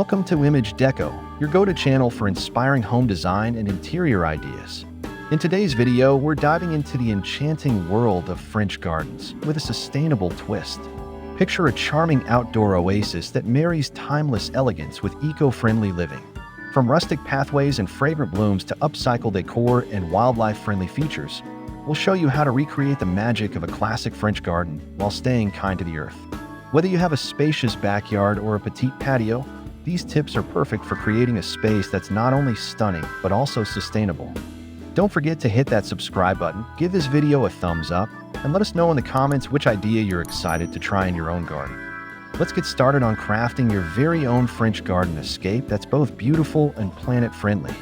Welcome to Image Deco, your go-to channel for inspiring home design and interior ideas. In today's video, we're diving into the enchanting world of French gardens with a sustainable twist. Picture a charming outdoor oasis that marries timeless elegance with eco-friendly living. From rustic pathways and fragrant blooms to upcycled decor and wildlife-friendly features, we'll show you how to recreate the magic of a classic French garden while staying kind to the earth. Whether you have a spacious backyard or a petite patio, these tips are perfect for creating a space that's not only stunning, but also sustainable. Don't forget to hit that subscribe button, give this video a thumbs up, and let us know in the comments which idea you're excited to try in your own garden. Let's get started on crafting your very own French garden escape that's both beautiful and planet-friendly.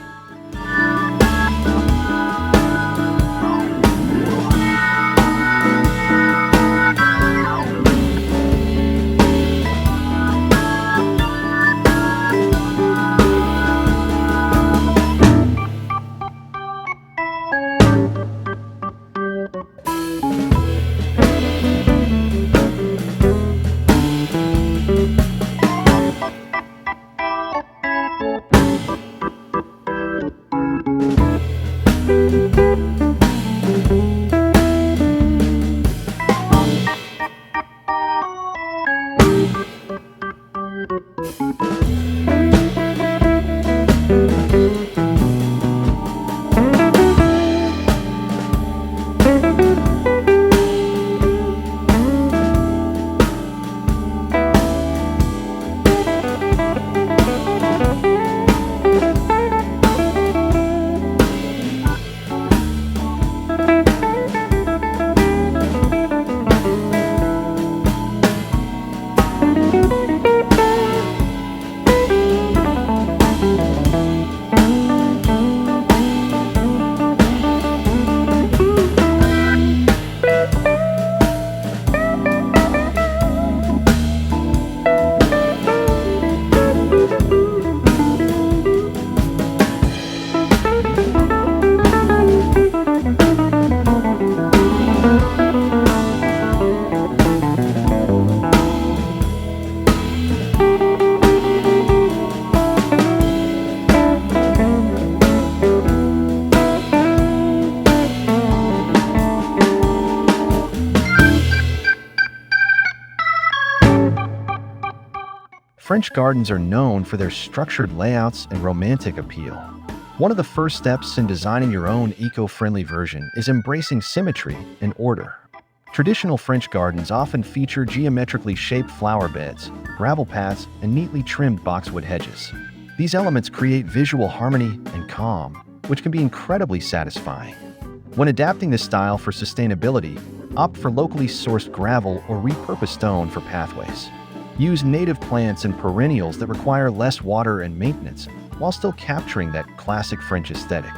French gardens are known for their structured layouts and romantic appeal. One of the first steps in designing your own eco-friendly version is embracing symmetry and order. Traditional French gardens often feature geometrically shaped flower beds, gravel paths, and neatly trimmed boxwood hedges. These elements create visual harmony and calm, which can be incredibly satisfying. When adapting this style for sustainability, opt for locally sourced gravel or repurposed stone for pathways. Use native plants and perennials that require less water and maintenance, while still capturing that classic French aesthetic.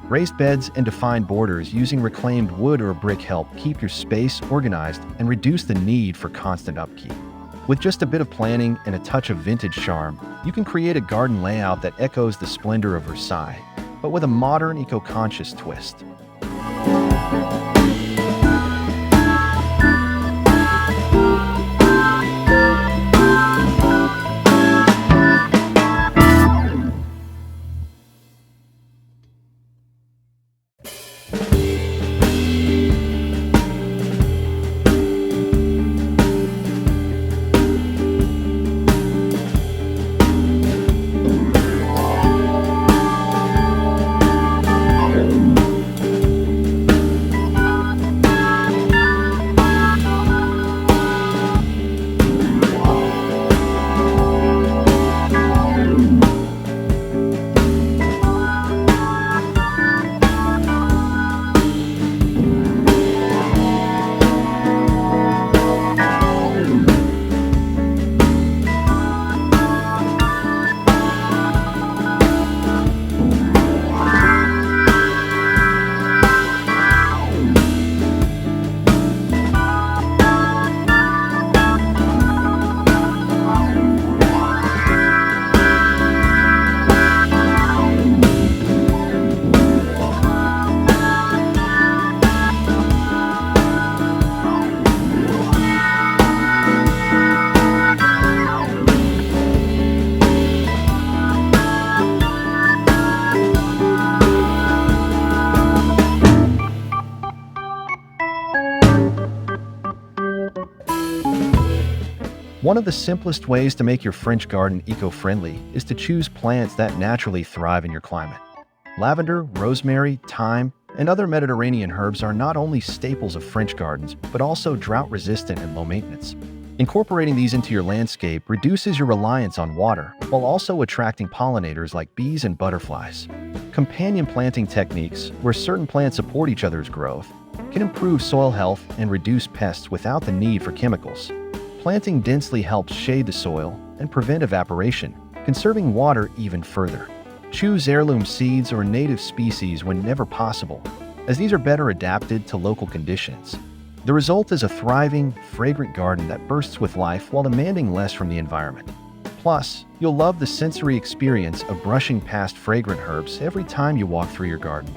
Raised beds and defined borders using reclaimed wood or brick help keep your space organized and reduce the need for constant upkeep. With just a bit of planning and a touch of vintage charm, you can create a garden layout that echoes the splendor of Versailles, but with a modern, eco-conscious twist. One of the simplest ways to make your French garden eco-friendly is to choose plants that naturally thrive in your climate. Lavender, rosemary, thyme, and other Mediterranean herbs are not only staples of French gardens, but also drought-resistant and low maintenance. Incorporating these into your landscape reduces your reliance on water, while also attracting pollinators like bees and butterflies. Companion planting techniques, where certain plants support each other's growth, can improve soil health and reduce pests without the need for chemicals. Planting densely helps shade the soil and prevent evaporation, conserving water even further. Choose heirloom seeds or native species whenever possible, as these are better adapted to local conditions. The result is a thriving, fragrant garden that bursts with life while demanding less from the environment. Plus, you'll love the sensory experience of brushing past fragrant herbs every time you walk through your garden.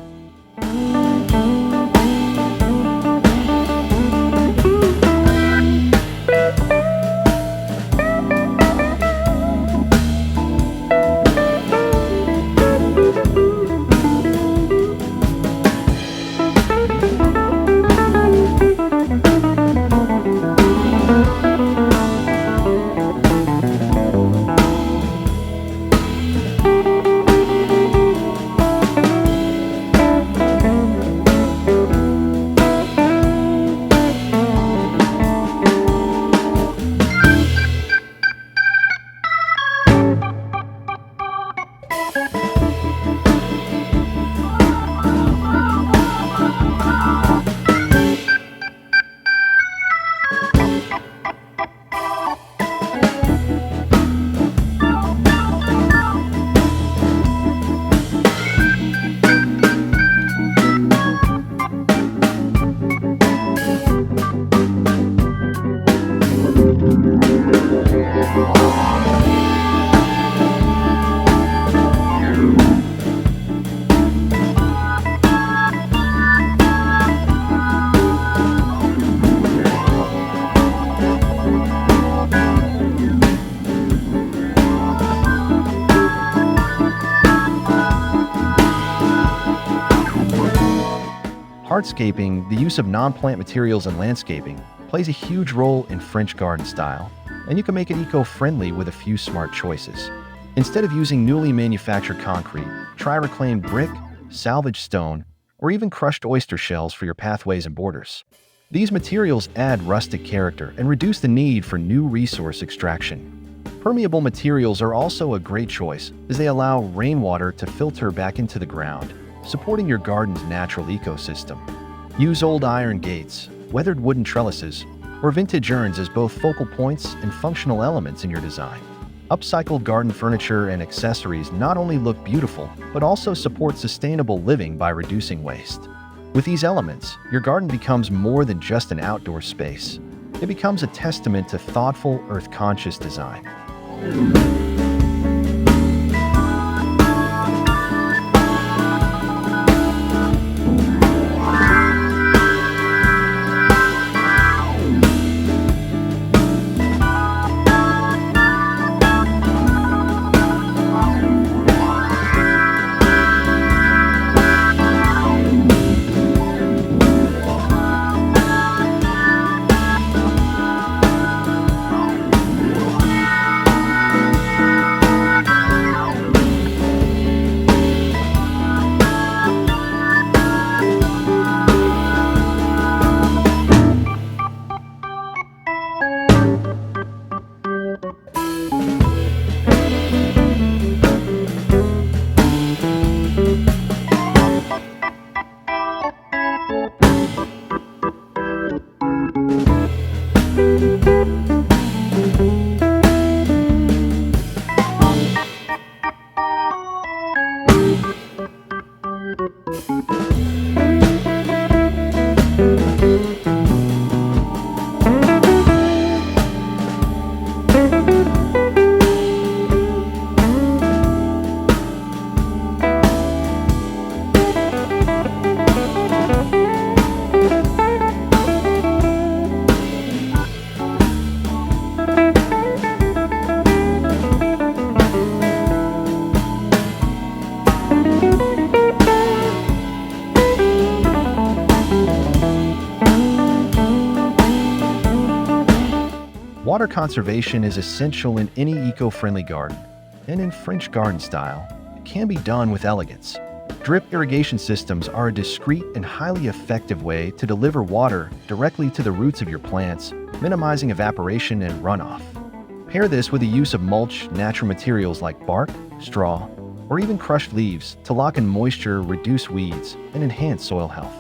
Hardscaping, the use of non-plant materials in landscaping, plays a huge role in French garden style, and you can make it eco-friendly with a few smart choices. Instead of using newly manufactured concrete, try reclaimed brick, salvaged stone, or even crushed oyster shells for your pathways and borders. These materials add rustic character and reduce the need for new resource extraction. Permeable materials are also a great choice, as they allow rainwater to filter back into the ground, supporting your garden's natural ecosystem. Use old iron gates, weathered wooden trellises, or vintage urns as both focal points and functional elements in your design. Upcycled garden furniture and accessories not only look beautiful, but also support sustainable living by reducing waste. With these elements, your garden becomes more than just an outdoor space. It becomes a testament to thoughtful, earth-conscious design. Water conservation is essential in any eco-friendly garden, and in French garden style, it can be done with elegance. Drip irrigation systems are a discreet and highly effective way to deliver water directly to the roots of your plants, minimizing evaporation and runoff. Pair this with the use of mulch, natural materials like bark, straw, or even crushed leaves to lock in moisture, reduce weeds, and enhance soil health.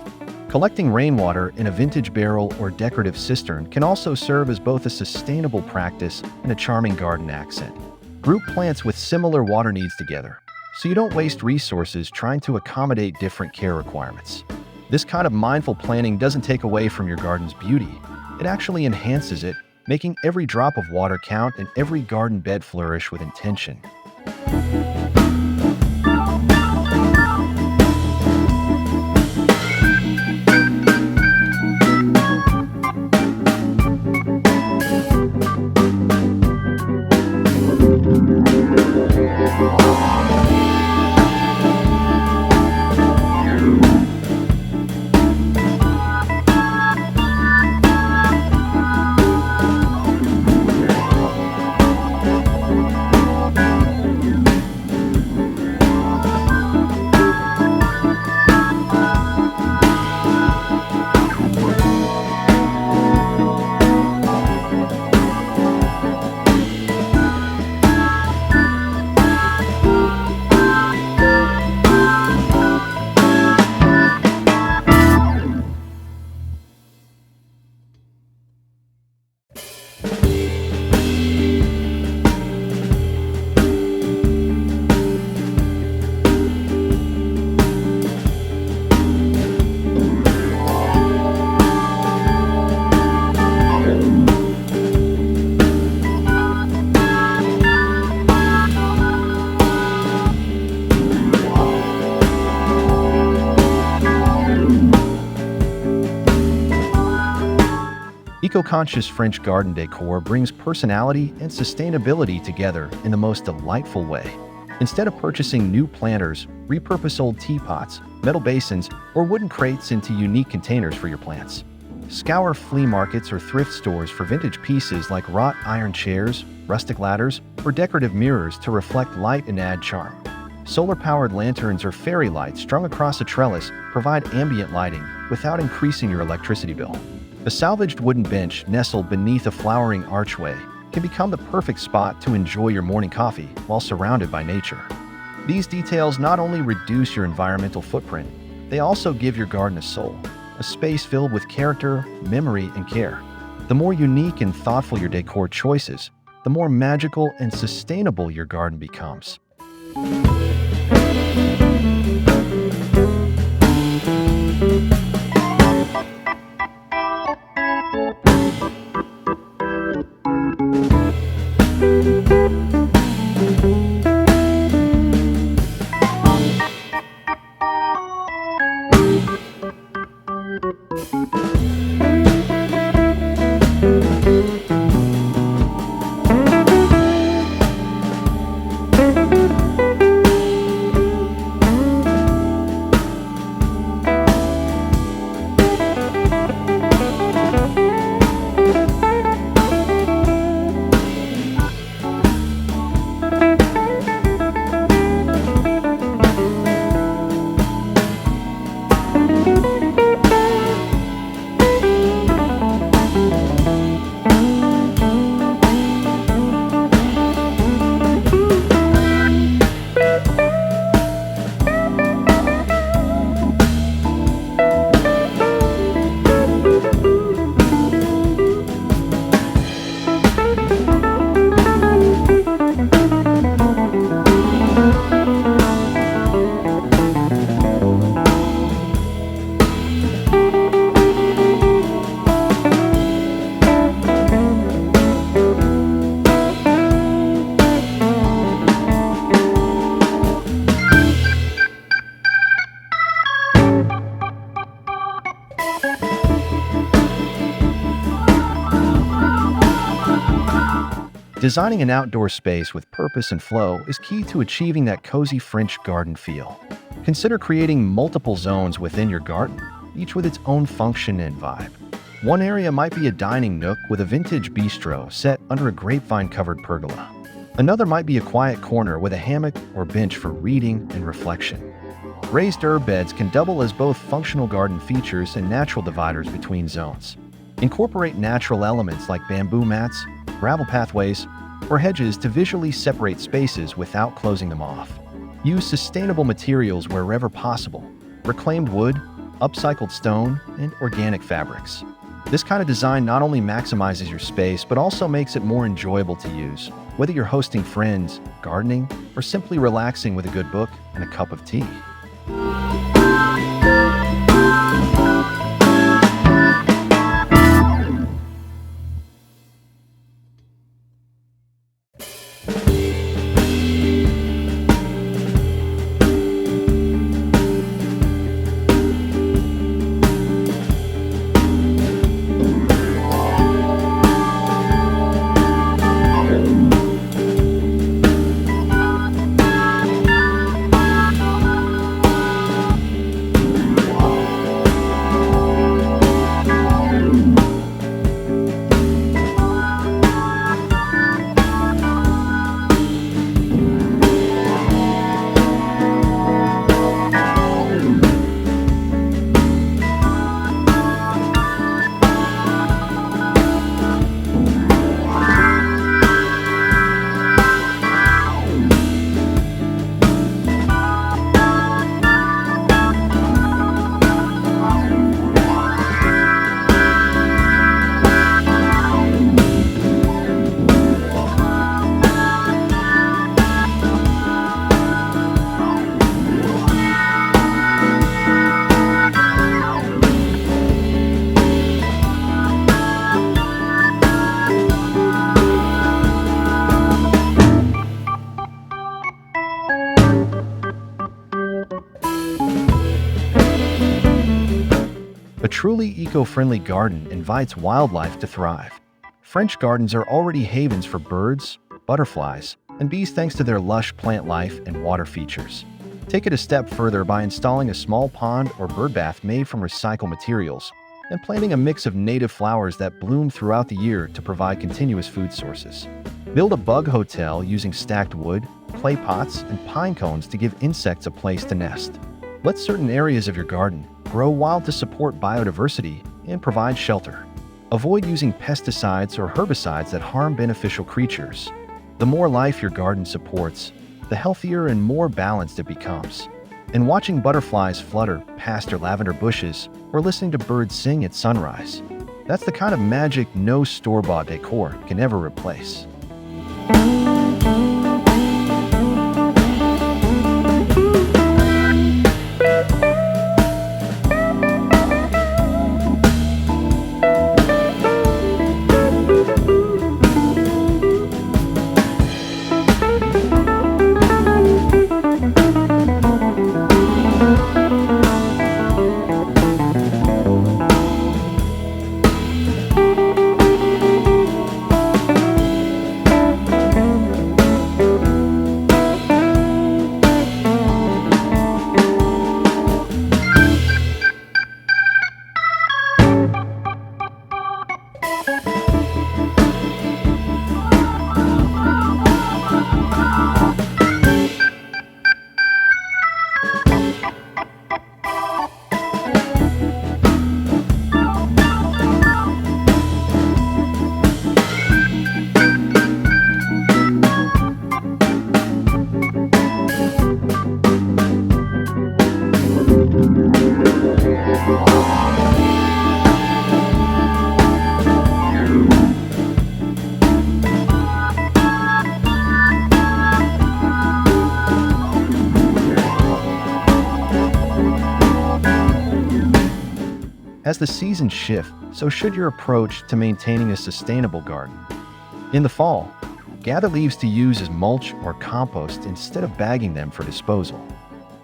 Collecting rainwater in a vintage barrel or decorative cistern can also serve as both a sustainable practice and a charming garden accent. Group plants with similar water needs together, so you don't waste resources trying to accommodate different care requirements. This kind of mindful planning doesn't take away from your garden's beauty. It actually enhances it, making every drop of water count and every garden bed flourish with intention. Eco-conscious French garden decor brings personality and sustainability together in the most delightful way. Instead of purchasing new planters, repurpose old teapots, metal basins, or wooden crates into unique containers for your plants. Scour flea markets or thrift stores for vintage pieces like wrought iron chairs, rustic ladders, or decorative mirrors to reflect light and add charm. Solar-powered lanterns or fairy lights strung across a trellis provide ambient lighting without increasing your electricity bill. A salvaged wooden bench nestled beneath a flowering archway can become the perfect spot to enjoy your morning coffee while surrounded by nature. These details not only reduce your environmental footprint, they also give your garden a soul, a space filled with character, memory, and care. The more unique and thoughtful your decor choices, the more magical and sustainable your garden becomes. Designing an outdoor space with purpose and flow is key to achieving that cozy French garden feel. Consider creating multiple zones within your garden, each with its own function and vibe. One area might be a dining nook with a vintage bistro set under a grapevine-covered pergola. Another might be a quiet corner with a hammock or bench for reading and reflection. Raised herb beds can double as both functional garden features and natural dividers between zones. Incorporate natural elements like bamboo mats, gravel pathways, or hedges to visually separate spaces without closing them off. Use sustainable materials wherever possible: reclaimed wood, upcycled stone, and organic fabrics. This kind of design not only maximizes your space, but also makes it more enjoyable to use, whether you're hosting friends, gardening, or simply relaxing with a good book and a cup of tea. A truly eco-friendly garden invites wildlife to thrive. French gardens are already havens for birds, butterflies, and bees thanks to their lush plant life and water features. Take it a step further by installing a small pond or birdbath made from recycled materials and planting a mix of native flowers that bloom throughout the year to provide continuous food sources. Build a bug hotel using stacked wood, clay pots, and pine cones to give insects a place to nest. Let certain areas of your garden grow wild to support biodiversity and provide shelter. Avoid using pesticides or herbicides that harm beneficial creatures. The more life your garden supports, the healthier and more balanced it becomes. And watching butterflies flutter past your lavender bushes or listening to birds sing at sunrise, that's the kind of magic no store-bought decor can ever replace. As the seasons shift, so should your approach to maintaining a sustainable garden. In the fall, gather leaves to use as mulch or compost instead of bagging them for disposal.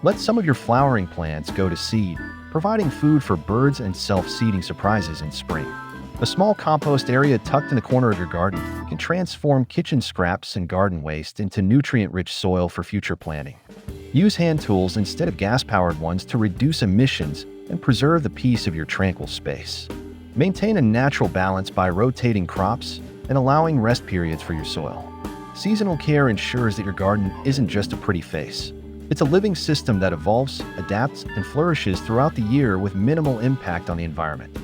Let some of your flowering plants go to seed, providing food for birds and self-seeding surprises in spring. A small compost area tucked in the corner of your garden can transform kitchen scraps and garden waste into nutrient-rich soil for future planting. Use hand tools instead of gas-powered ones to reduce emissions and preserve the peace of your tranquil space. Maintain a natural balance by rotating crops and allowing rest periods for your soil. Seasonal care ensures that your garden isn't just a pretty face. It's a living system that evolves, adapts, and flourishes throughout the year with minimal impact on the environment.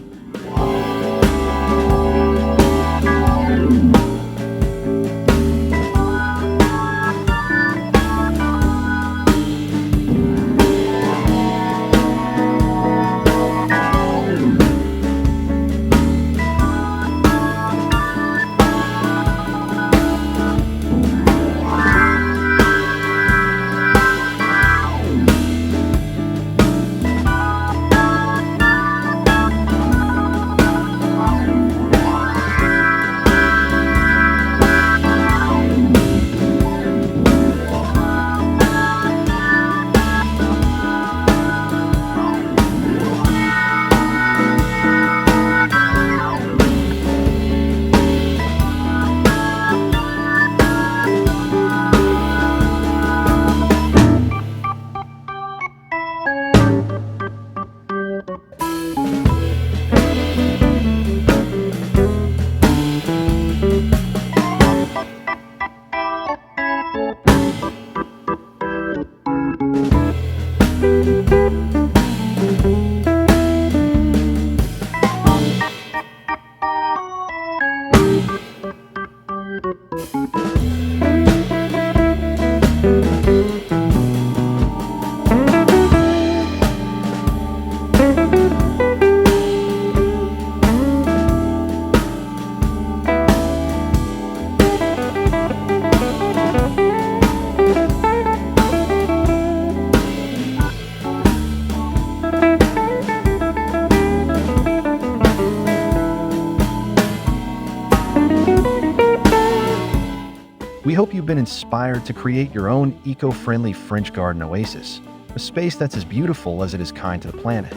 We hope you've been inspired to create your own eco-friendly French garden oasis, a space that's as beautiful as it is kind to the planet.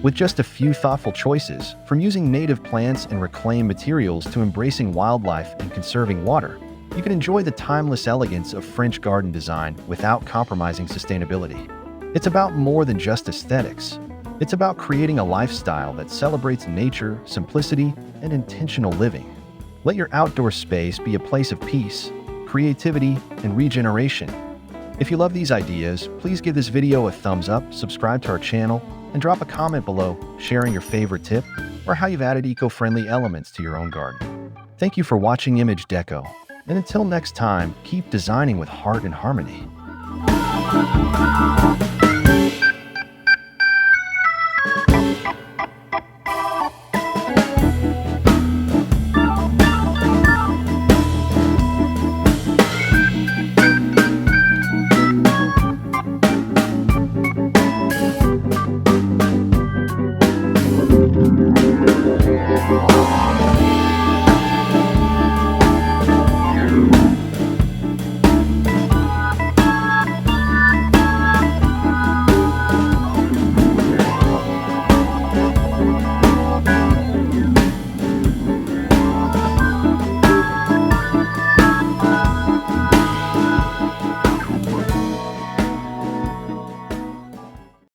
With just a few thoughtful choices, from using native plants and reclaimed materials to embracing wildlife and conserving water, you can enjoy the timeless elegance of French garden design without compromising sustainability. It's about more than just aesthetics. It's about creating a lifestyle that celebrates nature, simplicity, and intentional living. Let your outdoor space be a place of peace, creativity, and regeneration. If you love these ideas, please give this video a thumbs up, subscribe to our channel, and drop a comment below sharing your favorite tip or how you've added eco-friendly elements to your own garden. Thank you for watching Image Deco, and until next time, keep designing with heart and harmony.